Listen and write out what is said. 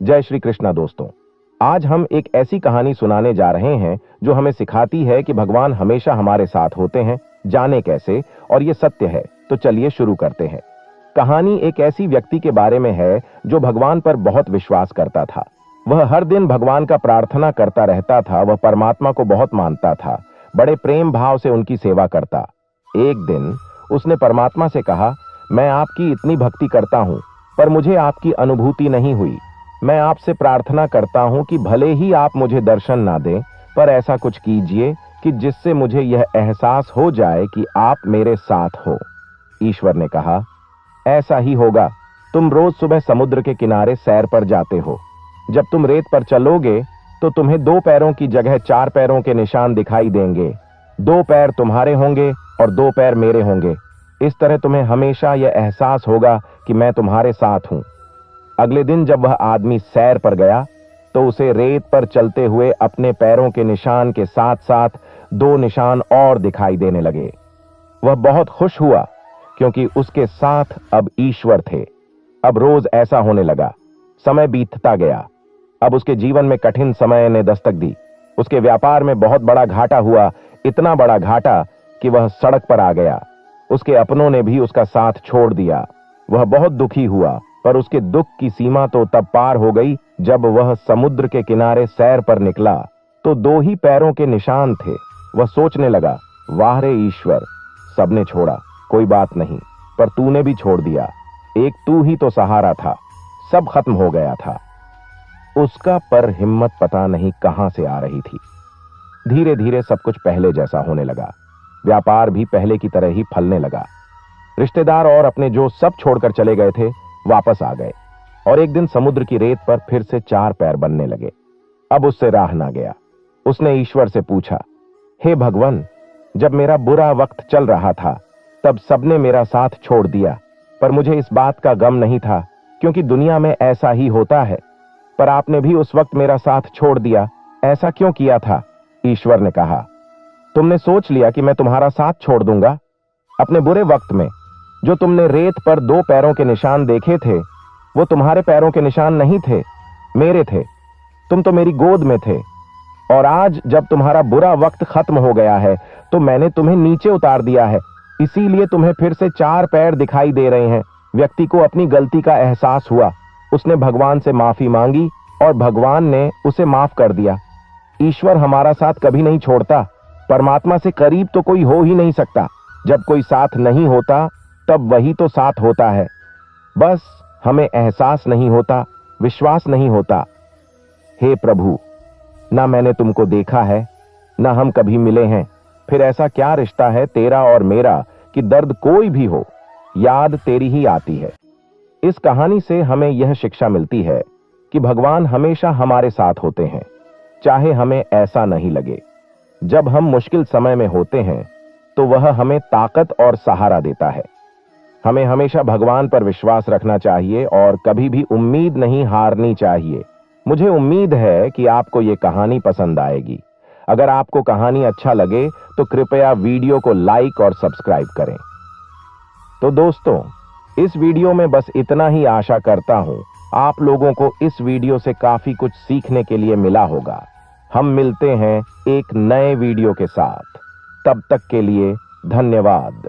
जय श्री कृष्णा दोस्तों। आज हम एक ऐसी कहानी सुनाने जा रहे हैं जो हमें सिखाती है कि भगवान हमेशा हमारे साथ होते हैं। जाने कैसे और ये सत्य है, तो चलिए शुरू करते हैं। कहानी एक ऐसी व्यक्ति के बारे में है जो भगवान पर बहुत विश्वास करता था। वह हर दिन भगवान का प्रार्थना करता रहता था। वह परमात्मा को बहुत मानता था, बड़े प्रेम भाव से उनकी सेवा करता। एक दिन उसने परमात्मा से कहा, मैं आपकी इतनी भक्ति करता हूं, पर मुझे आपकी अनुभूति नहीं हुई। मैं आपसे प्रार्थना करता हूं कि भले ही आप मुझे दर्शन ना दें, पर ऐसा कुछ कीजिए कि जिससे मुझे यह एहसास हो जाए कि आप मेरे साथ हो। ईश्वर ने कहा, ऐसा ही होगा। तुम रोज सुबह समुद्र के किनारे सैर पर जाते हो। जब तुम रेत पर चलोगे तो तुम्हें 2 पैरों की जगह 4 पैरों के निशान दिखाई देंगे। 2 पैर तुम्हारे होंगे और 2 पैर मेरे होंगे। इस तरह तुम्हें हमेशा यह एहसास होगा कि मैं तुम्हारे साथ हूं। अगले दिन जब वह आदमी सैर पर गया तो उसे रेत पर चलते हुए अपने पैरों के निशान के साथ साथ 2 निशान और दिखाई देने लगे। वह बहुत खुश हुआ क्योंकि उसके साथ अब ईश्वर थे। अब रोज ऐसा होने लगा। समय बीतता गया। अब उसके जीवन में कठिन समय ने दस्तक दी। उसके व्यापार में बहुत बड़ा घाटा हुआ, इतना बड़ा घाटा कि वह सड़क पर आ गया। उसके अपनों ने भी उसका साथ छोड़ दिया। वह बहुत दुखी हुआ, पर उसके दुख की सीमा तो तब पार हो गई जब वह समुद्र के किनारे सैर पर निकला तो 2 ही पैरों के निशान थे। वह सोचने लगा, वाह रे ईश्वर, सबने छोड़ा, कोई बात नहीं, पर तूने भी छोड़ दिया। एक तू ही तो सहारा था, सब खत्म हो गया था। उसका पर हिम्मत पता नहीं कहां से आ रही थी। धीरे धीरे सब कुछ पहले जैसा होने लगा। व्यापार भी पहले की तरह ही फलने लगा। रिश्तेदार और अपने जो सब छोड़कर चले गए थे वापस आ गए और एक दिन समुद्र की रेत पर फिर से 4 पैर बनने लगे। अब उससे राह ना गया। उसने ईश्वर से पूछा, हे भगवान, जब मेरा बुरा वक्त चल रहा था तब सबने मेरा साथ छोड़ दिया, पर मुझे इस बात का गम नहीं था क्योंकि दुनिया में ऐसा ही होता है। पर आपने भी उस वक्त मेरा साथ छोड़ दिया, ऐसा क्यों किया था? ईश्वर ने कहा, तुमने सोच लिया कि मैं तुम्हारा साथ छोड़ दूंगा। अपने बुरे वक्त में जो तुमने रेत पर 2 पैरों के निशान देखे थे, वो तुम्हारे पैरों के निशान नहीं थे, मेरे थे। तुम तो मेरी गोद में थे। और आज जब तुम्हारा बुरा वक्त खत्म हो गया है तो मैंने तुम्हें नीचे उतार दिया है, इसीलिए तुम्हें फिर से 4 पैर दिखाई दे रहे हैं। व्यक्ति को अपनी गलती का एहसास हुआ। उसने भगवान से माफी मांगी और भगवान ने उसे माफ कर दिया। ईश्वर हमारा साथ कभी नहीं छोड़ता। परमात्मा से करीब तो कोई हो ही नहीं सकता। जब कोई साथ नहीं होता तब वही तो साथ होता है। बस हमें एहसास नहीं होता, विश्वास नहीं होता। हे प्रभु, ना मैंने तुमको देखा है, ना हम कभी मिले हैं, फिर ऐसा क्या रिश्ता है तेरा और मेरा कि दर्द कोई भी हो, याद तेरी ही आती है। इस कहानी से हमें यह शिक्षा मिलती है कि भगवान हमेशा हमारे साथ होते हैं, चाहे हमें ऐसा नहीं लगे। जब हम मुश्किल समय में होते हैं तो वह हमें ताकत और सहारा देता है। हमें हमेशा भगवान पर विश्वास रखना चाहिए और कभी भी उम्मीद नहीं हारनी चाहिए। मुझे उम्मीद है कि आपको ये कहानी पसंद आएगी। अगर आपको कहानी अच्छा लगे तो कृपया वीडियो को लाइक और सब्सक्राइब करें। तो दोस्तों, इस वीडियो में बस इतना ही आशा करता हूं आप लोगों को इस वीडियो से काफी कुछ सीखने के लिए मिला होगा। हम मिलते हैं एक नए वीडियो के साथ। तब तक के लिए धन्यवाद।